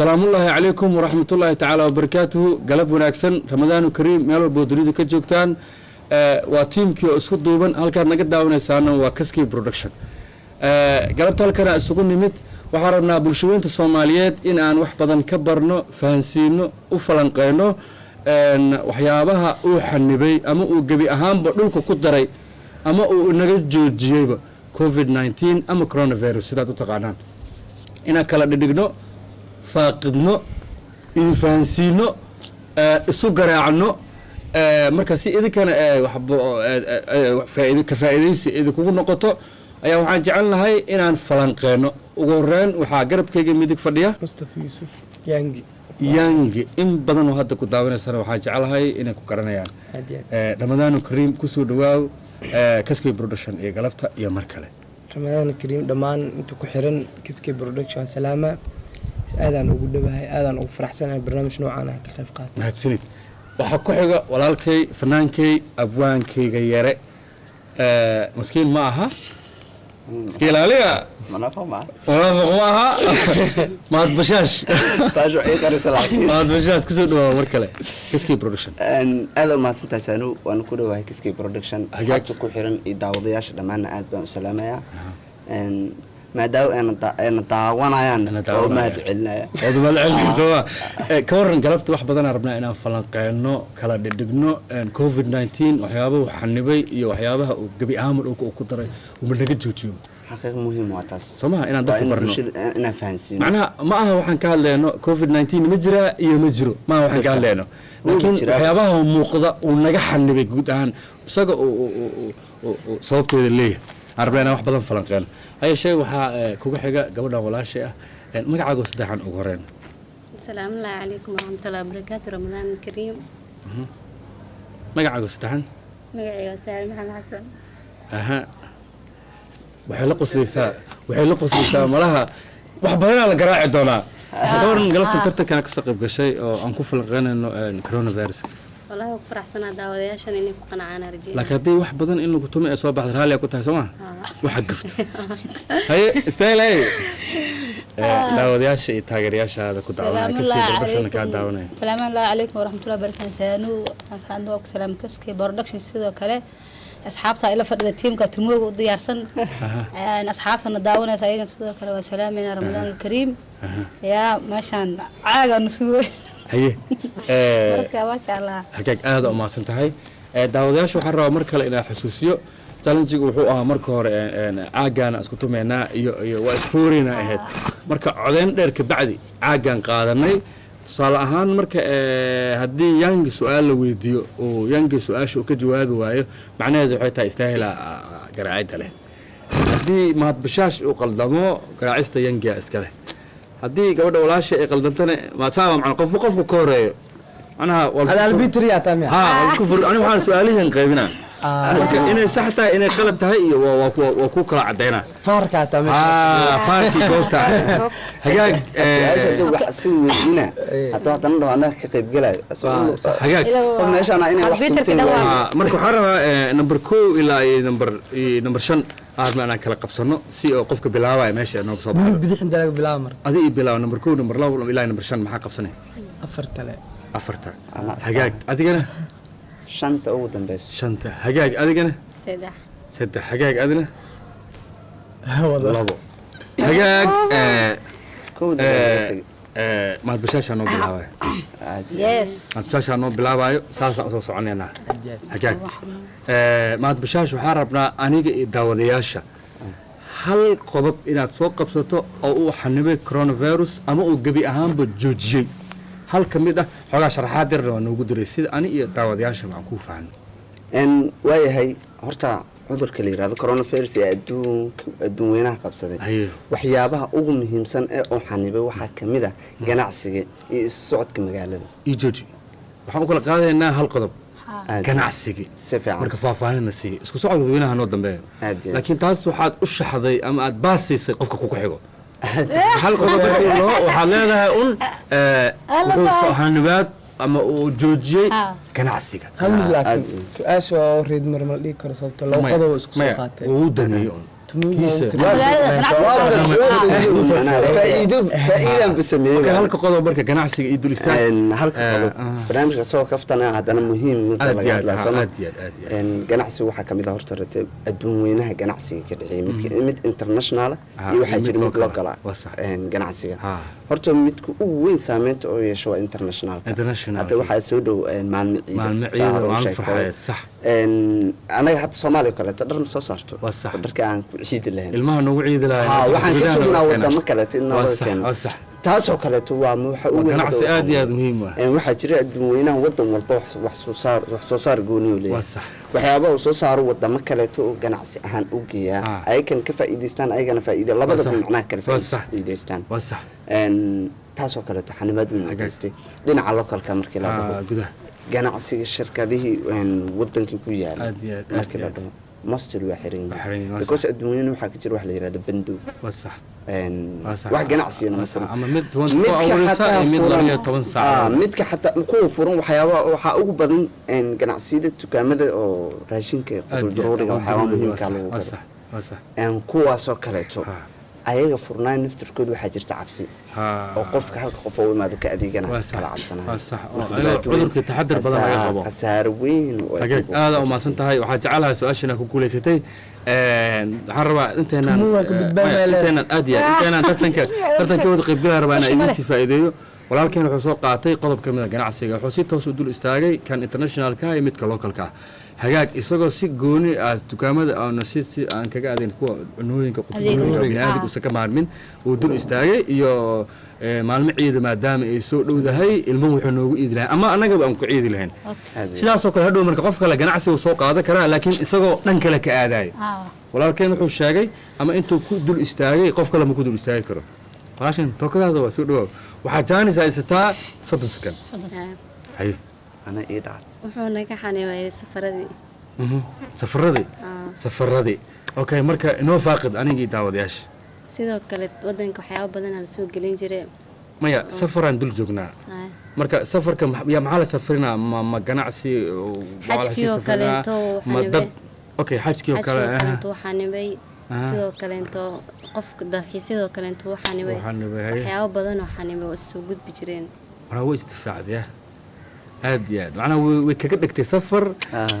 السلام الله عليكم ورحمة الله تعالى وبركاته قلب وناكسن رمضان كريم ميلو بودريدو كجوكتان وتيم كيو اسكو دوبن هالكان نقد داونيسانا وكسكي برودكشن قلبت هالكان اسكو نمت وحرمنا بلشوينت الصوماليات إن أن wax badan ka barno fahansiino u falanqeyno waxyaabaha uu xanibay ama uu gabi ahaanba dhulka ku daray ama uu naga joojiyayba COVID-19 ama coronavirus sidaad u taqaanaan inaan kala dhigno faaqidno in fahansiino isu garaacno marka si idinkana faa'iidaysi idinku noqoto ayaa waxaan jecelnahay inaan falanqeyno ugu horreyn waxaa garabkayga midig fadhiya Mustafa Yusuf yangi in badan oo hadda ku daawanaysana waxaan jecelahay inay ku garanayaan Ramadaan Kariim ku soo dhawaaw Kaskay Production iyo galabta iyo mar kale Ramadaan Kariim dhamaan inta ku xiran Kaskay Production salaama aadaan ugu dhawahay aadaan ugu faraxsanahay barnaamij noocan ah ka qayb qaata mahadsanid waxa ku xiga walaalkay fanaankay abwaankayga yare maskiin ma aha مسكين عليها منافق معه ما بشاش تاجو اي قرص العقيد ما بشاش كسر مركله كسكي برودكشن ان هذا ما سنتسانو وانا كو دواhay كسكي برودكشن حاجه ku xiran ee daawadayaasha dhamaan aad baan u salaamaya ان ما داو انا daawanayaan oo ma ficilnaa oo ma ficilnaa soo ka waran galabta wax badan rabnaa inaan falanqeyno kala dhigno COVID-19 waxyaabaha xanibay iyo waxyaabaha uu gabi ahaan uu ku daray uu naga joojiyo xaqiiq muhiim waa taas Soomaa inaan dadku barno inaan fahansiino macnaha ma aha waxaan ka hadlayno COVID-19 ma jira iyo ma jiro ma waxaan ka hadlayno laakiin waxyaabaha muuqda uu naga xanibay guud ahaan isaga oo sababteeda leeyahay arbana wax badan falanqeen ay shay waxa kuga xiga gabadhan walaashay ah magacaaga saddexan ugu horeen السلام عليكم ورحمة الله وبركاته رمضان كريم magacaaga saddexan magacayga Saar Maxamed Xasan aha waxay la qoslaysaa malaha wax badan la garaaci doonaa doon galabta tartanka ka soo qayb gashay oo aan ku falanqeynayno coronavirus والله فرحسنا داودياشان inay ku qanacaan arjay laakiin hadii wax badan in lagu tumay soo baxdo raali ku tahay Soomaa waxa gafto hay istaylay داودياشا iyo taageerayaashaada ku daawanaya Kaskay Production ka daawanaya السلام عليكم ورحمة الله وبركاته سانو كان دوك سلام Kaskay Production sidoo kale asxaabta ila fadhida teamka tumooga u diyaarsan asxaabtana daawanaysa ayaga sidoo kale waa salaamayna Ramadaan Kariim ya meeshan caaga nusugo haye marka waa kala hagaag aad u maasan tahay daawadayaashu waxaan rabaa mar kale inaan xusuusiyo challenge-gu wuxuu ahaa marka hore caagan isku tumeynaa iyo waa isfoorina ahayd marka codeyn dheer ka bacdi caagan qaadanay tusaale ahaan marka haddii yangi su'aal la weydiiyo oo yangi su'aasha uu ka jawaabi waayo macnaheedu waxay tahay istaahila garaacida leh haddii maad bashaash uu qaldamo garaacista yangiga iska leh haddii gabadha walaasha ay qaldantana ma saaba macna qofku ka horeeyo anaha hada albitriya tamia isku fur aniga waxaan su'aalihiin qaybina marka inay sax tahay inay qalad tahay iyo waa ku kala cadeynaa farka tamia farki goobta hagaag aashadu wax si weydina haddana dhawaana ka qayb galaayo hagaag meeshana inay wax marka waxaan rabaa number 2 ilaa number 5 aadna kala qabsano si oo qofka bilaabay meesha nooga soo baxo bidixin dalaga bilaab mar adii bilaab number 2 number 2 ilaa number 5 maxaa qabsanay afarta hagaag adigana shanta ugu dambeys shanta hagaag adigana saddex hagaag adina labo hagaag maad bashaasha noo bilaabay maad bashaasha noo bilaabayo saasa soo soconeena hagaag maad bashaash waxaan rabnaa aniga iyo daawadayaasha hal qodob inaad soo qabsato oo uu xanibay coronavirus ama uu gabi ahaanba joojiyay hal kamid ah xogaa sharaxaad yar waa noogu diray sida ani iyo daawadayaasha aan ku faahno waayahay horta cudurka la yiraahdo coronavirus ee adduun weynaha qabsaday waxyaabaha ugu muhiimsan ee uu xanibay waxaa kamid ah ganacsiga iyo isu socodka magaalada iyo jooji waxaan u kala qaadaynaa hal qodob ganacsiga marka faahfaahinna si isku socodka dadweynaha noo dambeeyo laakiin taas waxaad u shaxday ama aad baasiisay qofka ku xigo hal qodob waxaad leedahay xanibaad ama uu joojiyey ganacsiga laakiin su'aasha oo reed marmal dhigi karo sababtoo loo qodob isku soo qaatay uu daneeyo faa'iidaan bisameeyay marka halka qodob marka ganacsiga iyo dul istaag halka qodob barnaamijka soo kaftana haddana muhiim inta laga hadlaa ganacsiga waxaa kamid ah horta adduun weynaha ganacsiga ka dhexeeya mid international iyo waxaa jira mid local ganacsiga horta midka ugu weyn saameynta oo yeesho waa international hadda waxaa soo dhow maalmo farxadeed sax anaga hadda Soomaaliya kale dhar ma soo saarto dharka aan ku ciidi lahayn ilmaha nagu ciidi lahayn waxaan ka sugnaa wadamo kale inoo keen taasoo kale waa waxa ugu ganacsi aad iyo aad muhiim ah waxaa jira adduun weynaha wadan walba wax soo saar gooni u leeyahay waxyaabaha uu soo saaro wadamo kale oo ganacsi ahaan u geeya ay kan ka faa'iideystaan ayagana faa'iido labada macnaha kale faa'iideystaan taasoo kale xanimaad weyn u geystay dhinaca localka markii la dhaho ganacsiga shirkadihii wadankii ku yaala markii la dhaho mostel waa xiran yihiin because adduunyada waxaa ka jira wax la yiraahdo bandow صح wax ganacsiga ma furan ama mid 24 saac mid 12 saac midka xataa kuwa furan waxyaabaha waxaa ugu badan ganacsiyada dukaamada oo raashinka qudarooriga waxyaabaha muhiimka lagu gado صح kuwaasoo kaleeto ayaga furnaan naftirkooda waxaa jirta cabsi oo qofka halka qof oo imaado ka adeegana kala cabsanayo صح cudurka taxadar badan laga qabo khasaar weyn oo aad u maasan tahay waxa jecelahay su'aashana ku guuleysatay waxaan rabaa inteenan aad iyo inteenan tartanka wada qayb galay rabaa inaan idin si faa'iideeyo walaalkeen wuxuu soo qaatay qodob kamid ah ganacsiga wuxuu si toos u dul istaagay kan internationalka iyo midka localka hagaag isagoo si gooni ah dukaamada aan kaga adeyn kuwa cunooyinka bini'aadamka uusan ka maarmin uu dul istaagay iyo maalmo ciida maadaama ay soo dhowdahay ilmuhu wuxuu noogu iidi lahayn ama annagaba aan ku ciidi lahayn sidaasoo kale hadhow marka qof kale ganacsiga soo qaadan karaa laakiin isagoo dhan kale ka aadayo walaalkeen wuxuu sheegay ama intuu ku dul istaagay qof kale ma ku dul istaagi karo walaashan tookadaada waa soo dhawaa waxaa jaanis haysataa 30 sekan haye ana ii dhac wuxuu naga xaniibay safaradii okay marka inoo faaqid anigii daawadayaasha sidoo kale wadanka waxyaabo badan la soo gelin jiray maya safaraan dul joognaa marka safarka ya maxaa la safrinaa ma ganacsi xajkiyo kale ma dad okay xajkiyo kale xaniibay sidoo kale qofka dalxiisidoo kale xaniibay waxyaabo badan oo xaniibay soo gudbi jireen waraa way istifaacday aad iyo aad macnaha way kaga dhigtay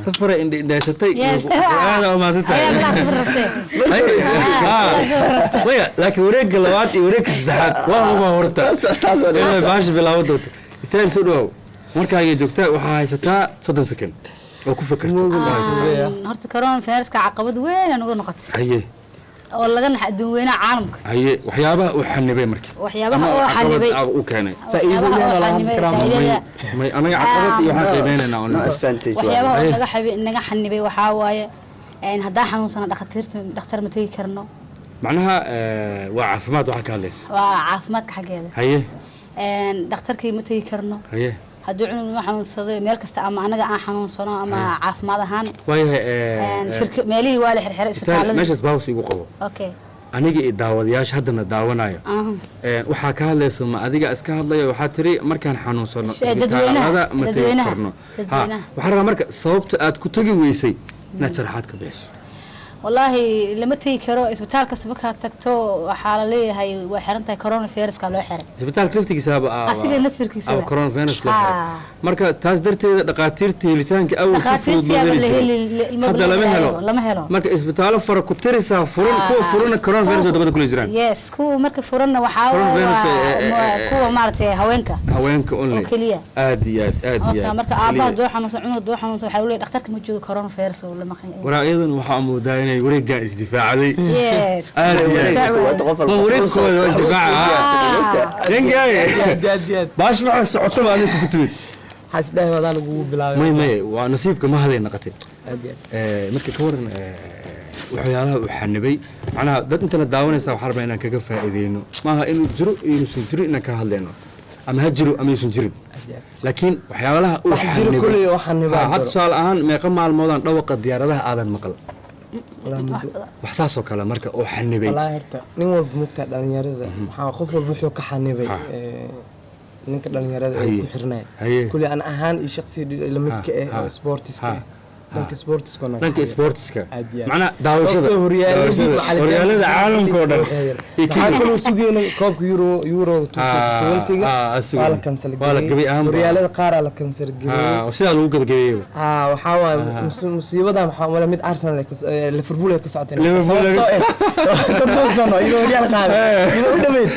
safara indhaysatay aad u maasantay waya laakiin wareegga labaad iyo wareegga saddexaad waa uma horta ilaa baashi bilaabo doonto istaayil soo dhawow markaagay joogtaa waxaa haysataa 30 sekan oo ku fakarto horta corona viruska caqabad weyn aan uga noqotay haye oo laga nax adduun weynaha caalamka haye waxyaabaha uu xanibay markii waxyaabaha uu xanibay uu keenay faa'iido leh la may anaga caqabad iyo waxaan qiimeynaa waxyaabaha naga xanibay waxaa waaye haddaan xanuunsana dhakhtar ma tegi karno macnaha waa caafimaad waxa ka hadlaysa waa caafimaadka xaggeeda haye dhakhtarkii ma tegi karno haye hadduu cunuga xanuunsado meel kasta ama anaga aan xanuunsano ama caafimaad ahaan waayahay meelihii waa la xirxiray isbitaalada meeshaas baawsi igu qabo okay aniga iyo daawadayaasha haddana daawanayo waxaa ka hadlayso ma adiga iska hadlayo waxaa tiri markaan xanuunsano isbitaalada ma tegi karno waxaan rabaa marka sababta aad ku tegi weysay inaad sharaxaad ka bixiso والله لما تيجي كرو إسبتال كسبك تكتو حالة ليه هاي وحرنتها كورونا فيروس كله حرن إسبتال كلفتي كسبة أصير نفر كسبة أو كورونا فيروس له مركا تازدرت دقاتيرتي لتانك أول سفود مدري حتى لما هلو مركا إسبتال فرق كتيرسا فرن كو فرن كورونا فيروس ده كل جيران يس كو مركا فرن وحاول كو مارتي هوينك أونلي كلية آديات مركا أبا دوحة نص دوحة نص حاولوا دكتورك مجود كورونا فيروس ولا ما خي ورأيضا وحامو داين وريق استدفاع ذي يس وريق كذا استدفاع رنجاي باش مع الصعوبة هذه كتبت حس ده هذا لو بلا ما ونصيبك ما هذه نقطة مركي كورن وحيالها وحنبي أنا دت أنت نداون يسوي حرب إنك كيف إذينه ما هي إنه جرو إنه سنجري إنك هاللينه أما هجروا أما يسنجري لكن وحيالها وحنبي كل وحنبي هاد سؤال الآن ما يقام مع الموضوع دوق الديار هذا آذان مقل waxsaasoo kale marka oo xanibay wallahi horta nin walba mugta dhalinyarada waxa qof walba wuxuu ka xanibay ninka dhalinyarada ay ku xirnay kulli aan ahaan iyo shakhsi la midka ah sportiska dhanka sportiska dhanka sportiska Aad iyo aad. macnaa daawashada Sababtoo horyaalada caalamka oo dhan waxaa kaloo sugayna koobka euro 2020 waa la kansal gareeyay horyaalada qaar la kansal gareeyay sidaa lagu gabagabeeyay waxaa waaye musiibada waxaa wala mid Arsenal Liverpool ay ka socotay sababtoo sano iyo horyaal qaaday iyo u dhameed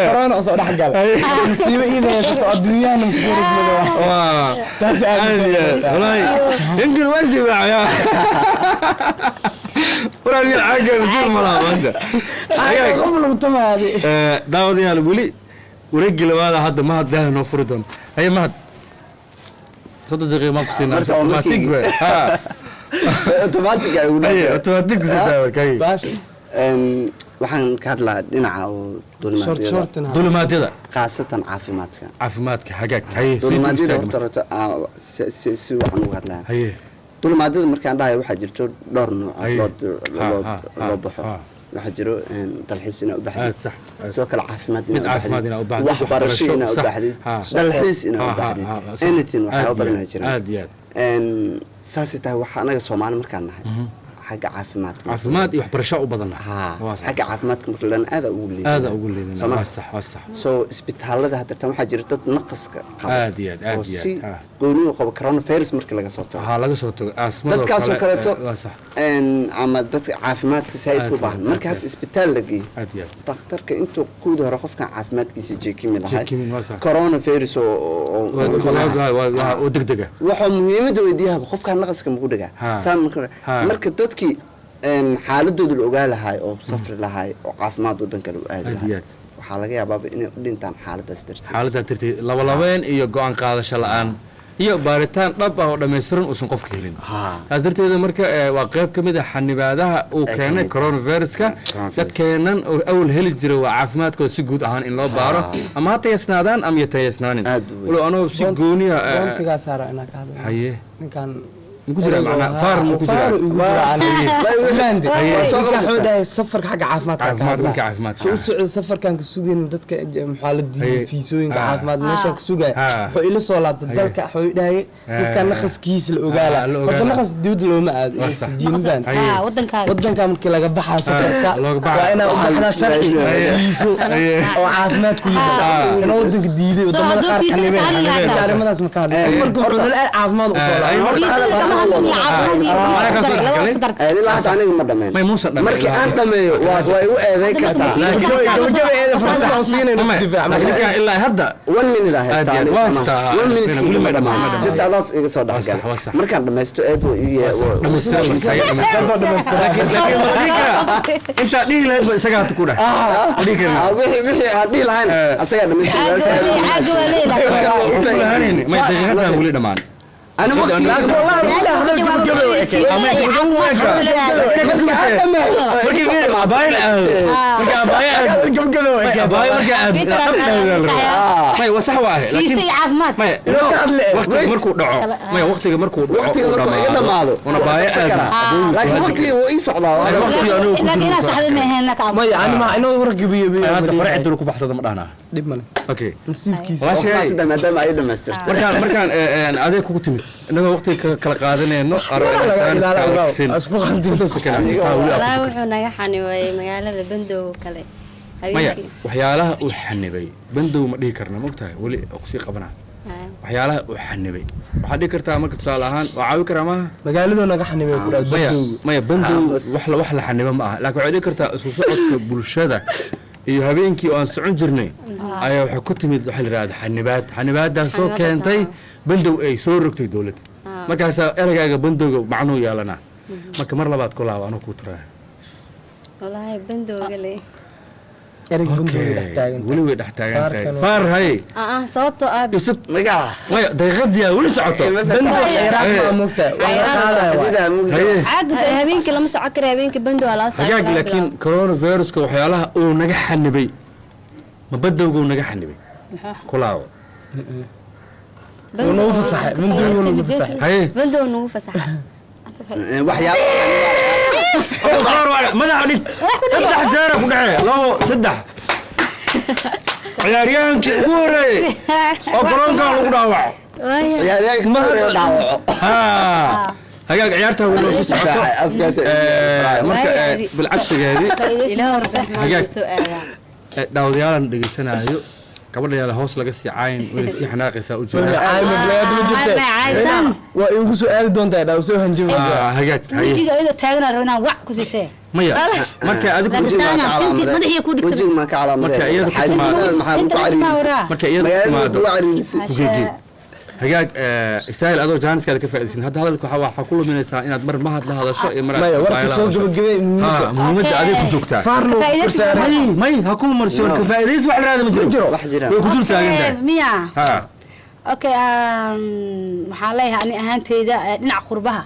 corona oo soo dhaxgal musiibo iida haysto adduunyaha ku soo waa taas wallahi يمكن وزي معايا وراني عاقل زي الملامة قبل الطمع هذه داود يا الولي ورجل هذا حد ما ده نفردهم هي ما صدق دقيقة ما بصير ما تقبل ها اوتوماتيك اي اوتوماتيك زي كاي باش waxaan ka hadlaa dhinaca dulimaadada qaasatan caafimaadka hagaag haye dulimaadada si waxaan uga hadlaa haye dulimaadada markaan dhahay waxaa jirto dhowr nooc loo baxo waxaa jiro dalxiis inaa u baxdid sidoo kale caafimaad inaa u baxdid waxbarasho inaa u baxdid dalxiis inaa u baxdid anything waxyaaba badan aa jira saasay tahay waxa anaga Soomaali markaan nahay حاجة عافمات يحبرشة وبدنا حاجة عافمات كمرلان هذا أقول لي صح سو إسبيتال هذا ترى حاجة جرت نقص عادي قولوا قبل كورونا فيروس مركل لقى صوته لقى صوته ده كاسو كلته إن عمدت عافمات سايد كوبان مركل إسبيتال لقي دكتور كأنتوا كودوا رخف كان عافمات كيسي جيكي من هاي كورونا فيروس ودقدقة وحوم يمدوا يديها بخوف كان نقص كم قدقة سام مركل xaaladooda la ogaa lahaay oo safri lahaay oo caafimaad wadanka lagu aadi lahaay waxaa laga yaabaa inay u dhintaan xaaladaas darteed labalabeen iyo go'aan qaadasho la'aan iyo baaritaan dhab ah oo dhammaystiran uusan qofka helin taas darteeda marka waa qayb ka mid ah xanibaadaha uu keenay coronaviruska dadkeenan oo awal heli jiray waa caafimaadkooda si guud ahaan in loo baaro ama ha tayaysnaadaan ama yatayaysnaanin walow anoo si gooniya haye ninkan مكجرا معنا فار مكجرا سفر حق عافمات سو سفر كان كسوغين ددك محالدي فيسوين عافمات ماشا كسوغا خو إلى سو لابت دلك خو داي dadka naqaskiis la ogaala wada naqas dawlad looma aad isjiinban wadanka markii laga baxaa safarka waa inaa u baxdaa sharci fiiso oo caafimaad ku yimaado inuu wadanka diiday wadamada qaar kanibeen arrimadaas ma ka hadlo safarku wuxuu la caafimaad u soo laayo ما موسى مركي أنا دمي وأيو أذى كتا لكن هذا فرصة حسينة الدفاع إلا هذا وين ذا هذا وين كل ما دم جست ألاس يصير حاجة مركي أنا دمستو أدو دمستو لكن أنت ليه لا سجعت كوره ليه بيحي لهين أسير دمستو ما يتجهنا ولي دمان أنا وقت والله هذا الجبل أما بس ما باين ما وصح واحد لكن ما وقت مركو دعو ما وقت مركو دعو وانا بايع لكن وقتي وإيش عضا وقتي أنا لكن أنا صاحب ما هناك ما يعني ما إنه ورق بيه هذا فرع دلوك بحصة مدهنا دب من أوكي نسيب كيس واشي ما دام أيضا مستر مركان هذا كوتمي إنه وقتي كلا قادني إنه أسبوع عندي لا وحنا يحني مقالة بندو كله مايا وحيالها وحنبي بندو ما دي كرنا مقتها ولي أقصي قبنا وحيالها وحنبي وحدي كرتها مركز صالحان وعاوي كرامها مقالة نجح حنبي مايا بندو وحلا حنبي معها لكن عادي كرتها أسوسات بالشدة iyo habeenkii aan socon jirnay ayaa waxa ku timid waxa la yiraahdaa xanibaadaas oo keentay bandow ay soo rogtay dawladda markaas eragaaga bandowga macnuu yeelana marka mar labaad ku laabo anoo ku tiraa wallahi bandowga le erag bandowga dhaxtaagan wali way dhaxtaagan far hay sababtoo ah isub magaca way daqiiqadii wali socoto bandow xiraaq ma mugta caad habeenkii lama socon karo habeenkii bandow la socon laakiin coronavirus ka waxyaalaha uu naga xanibay ma badowga naga xanibay kulaabo ونو فصح بندو نو فصح waxyaabo madaxa dhig saddex jeer ku dhaxay labo saddex ciyaaryahankii ugu horeeyay oo garoonka lagu dhaawaco ciyaaryahanka ma dhaawaco هجاج عيارتها ولا سو سocto marka bilcagsigeedii ilaa raxmaan su'aala daawadayaal dhageysanaayo gabadha yar hoos laga sii cayn way sii xanaaqaysaa u jeedaa waa igu soo aadi doontaa dhaw soo hanjabeysa hagaag wajiga iyadoo taagnaa rabnaa wax ku siisay maya marka adigu madaxiya ku dhigtay wajiga ma ka calaamaday marka iyada marka iyada hagaag istaayl adoo jaaniskaada ka faa'iideysan hadda hadalku waxa ku luminaysaa inaad mar mahad la hadasho iyo mar maya warka soo gabagabay muhiimadda adiga ku joogtaa may ha kuma marsoon ka faa'iideys wax raad ma jiro way ku jirtaa inta miya okay maxaa leeyahay ani ahaanteyda dhinac qurbaha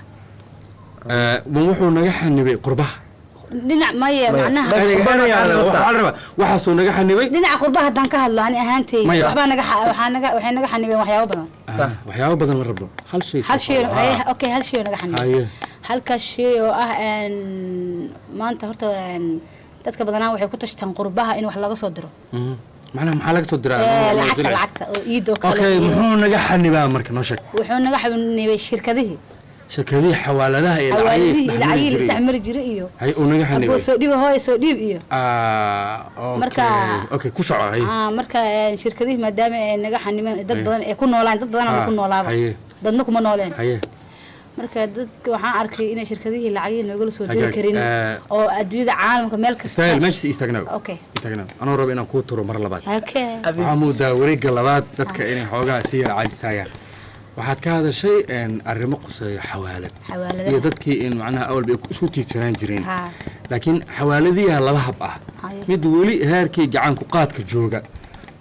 wuxuu naga xanibay qurbaha dhinac maya macnaha waxa soo naga xanibay dhinac qurbaha hadaan ka hadlo ani ahaanteyda waxba waxay naga xanibeen waxyaabo badan waxyaabo badan la rabo hal shay okay hal shay naga xanibay halka shay oo ah maanta horta dadka badanaa waxay ku tashtaan qurbaha in wax laga soo diro macnaha maxaa laga soo diraa lacagta oo iido kale okay muxuu naga xanibaa marka noo sheeg wuxuu naga xanibay shirkadihii xawaaladaha ee lacag isdhexmari jiray iyo hay uu naga xanibay soo dhiib hooy soo dhiib iyo marka okay ku socday marka shirkadihii maadaama ay naga xanibeen dad badan ee ku noolaan dad badan oo ku noolaaba dadna kuma nooleen marka dadka waxaan arkay inay shirkadihii lacag nooga soo diri karin oo adduunyada caalamka meel kasta style meeshii istaagnaw okay istaagnaw anoo rabo inaan ku turo mar labaad okay amuda wareega labaad dadka inay xoogaa si yar caajisayaan waxaad ka hadashay arrimo quseeyo xawaalad iyo dadkii in macnaha awal bay isku tiirsanaan jireen laakiin xawaaladiyaha laba hab ah mid weli heerkii gacan ku qaadka jooga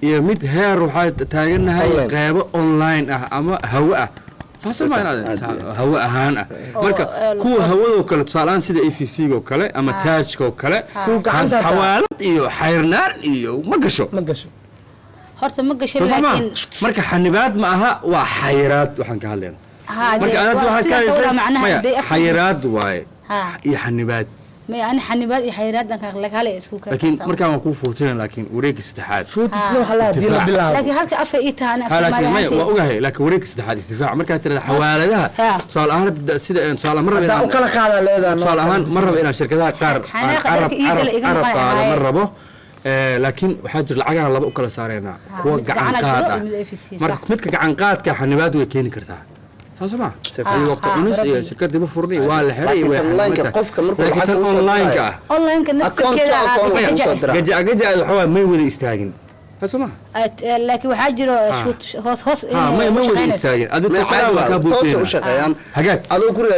iyo mid heer waxaa taaganahay qaybo online ah ama hawo ah taasoo ma hawo ahaan ah marka kuwa hawadoo kale tusaalaan sida AFC-ga oo kale ama Taajka oo kale xawaalad iyo xayrnaan iyo ma gasho horta ma gashay laakiin marka xanibaad ma aha waa xayiraad waxaan ka hadlaynaa marka aad waxaad ka hadlaysaa xayiraad waaye iyo xanibaad ما يعني حنبات حيرات كان لك هلا اسكوك لكن مركا ما كون فوتين لكن وريك استحاد فوتسنا وحلا ديلا بالله لكن هلك افيتها انا لكن ما اوغاهي لكن وريك استحاد استدفاع مركا ترى حوالدها سؤال اهان سيده سؤال مره او كلا قاده ليدا سؤال اهان مره الى شركتها قار عرب مربو لكن waxaa lacagaha laba u kala saareenaa kuwa gacan qaad ah marka midka gacan qaadka xanibaad way keeni kartaa saasuma ay waqti cunus iyo shirkadda ma furni waa la xiray way online qofka markuu laakiin online-ka online-ka nafteeda gaja waxa may wada istaagin saasuma laakiin waxaa jiro hoos may wada istaagin adiga taqaana ka buuxeen hagaag adoo guriga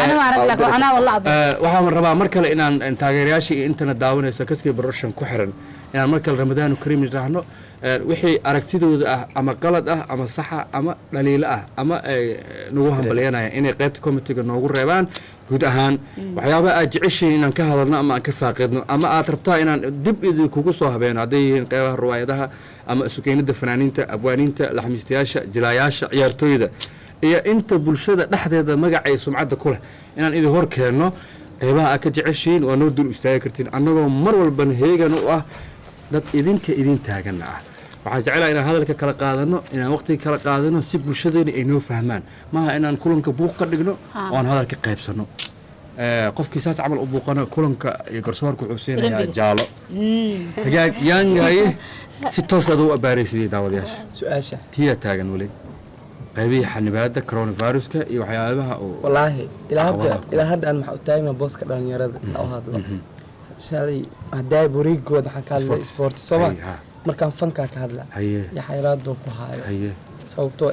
ana ma arag laakiin ana wallahi waxaan rabaa mar kale inaan taageerayaasha internet daawanaysa kaskii production ku xiran inaan mar kale Ramadaan Kariim raahno wixii aragtidooda ah ama qalad ah ama sax ah ama dhaliil ah ama nagu hambaleenaya inay qaybta committee-ga noogu reebaan guud ahaan waxyaabaha aad jeceshiin inaan ka hadalno ama aan ka faaqidno ama aad rabtaa inaan dib idinku soo habeeno haday yihiin qaybaha riwaayadaha ama suuqeynada fanaaniinta abwaaniinta laxmiistayaasha jilaayaasha ciyaartooyda iyo inta bulshada dhexdeeda magac ay sumcadda ku leh inaan idin hor keenno qaybaha aad ka jeceshiin waa noo dul istaagi kartiin annagoo mar walban heegan u ah dad idinka idin taagan ah waxaan jecelahay inaan hadalka kala qaadano inaan waqtiga kala qaadano si bulshadeena ay noo fahmaan maaha inaan kulanka buuq ka dhigno oo aan hadalka qaybsano qofkii saas camal u buuqano kulanka iyo garsoorka wuxuu siinayaa jaalo hagaag yaangaye si toos aad u abaaraysidii daawadayaasha su-aasha tiyaa taagan weli qaybihii xanibaadda coronaviruska iyo waxyaabaha oo wallaahi ilaa hadda aan maxaa u taagnaa booska dhalinyarada oo hadlo shalay hadday burigood waxaan ka hadlay sport soma markaan fankaa ka hadla iyo xayraadoo ku haayo sababtoo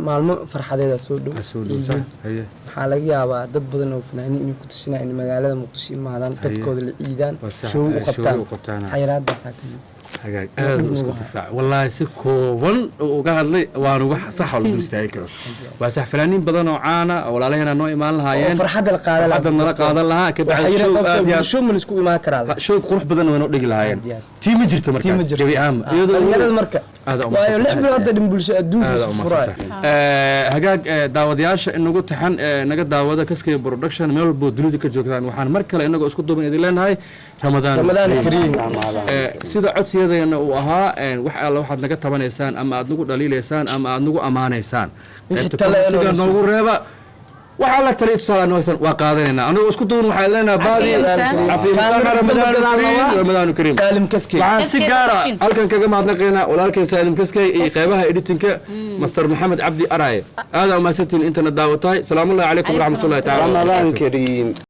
maalmo farxadeeda soo dhow waxaa laga yaabaa dad badan oo fanaaniin inay ku tashanayaan in magaalada muqdisho imaadaan dadkooda la ciidaan show u qabtaan xayraadaasaa ka yimid hagaag aad isku difaac wallahi si kooban uga hadlay waan uga sax oo la dul istaagi karo waa sax fanaaniin badan oo caana walaalahayna noo imaan lahaayeen farxadda la qaadan lahaa ka bacay show ma isku imaan karaa show qurux badan way noo dhigi lahaayeen tii ma jirto markaa jabi aam iyadoo marka waayo lix bilood dhan bulsho adduunka furay hagaag daawadayaasha inagu taxan naga daawada kaskay production meel walba dunida ka joogtaan waxaan mar kale inagu isku duuban idin leenahay Ramadaan Kariim sida codsiyadeena uu ahaa wax alla waxaad naga tabanaysaan ama aad nagu dhaliilaysaan ama aad nagu amaanaysaan inta noogu reeba waxaa la taliya tusaale noosan waa qaadanaynaa anagoo isku duwan waxaan leenahay baadi cafiimadaha ramadaanu kariim saalim kaskey waxaan si gaara halkan kaga mahadnaqaynaa walaalkay saalim kaskey iyo qeybaha editinka master maxamed cabdi araaye aada umahadsantiin intana daawatahay salaamullahi calaykum waraxmatullahi taala ramadaan kariim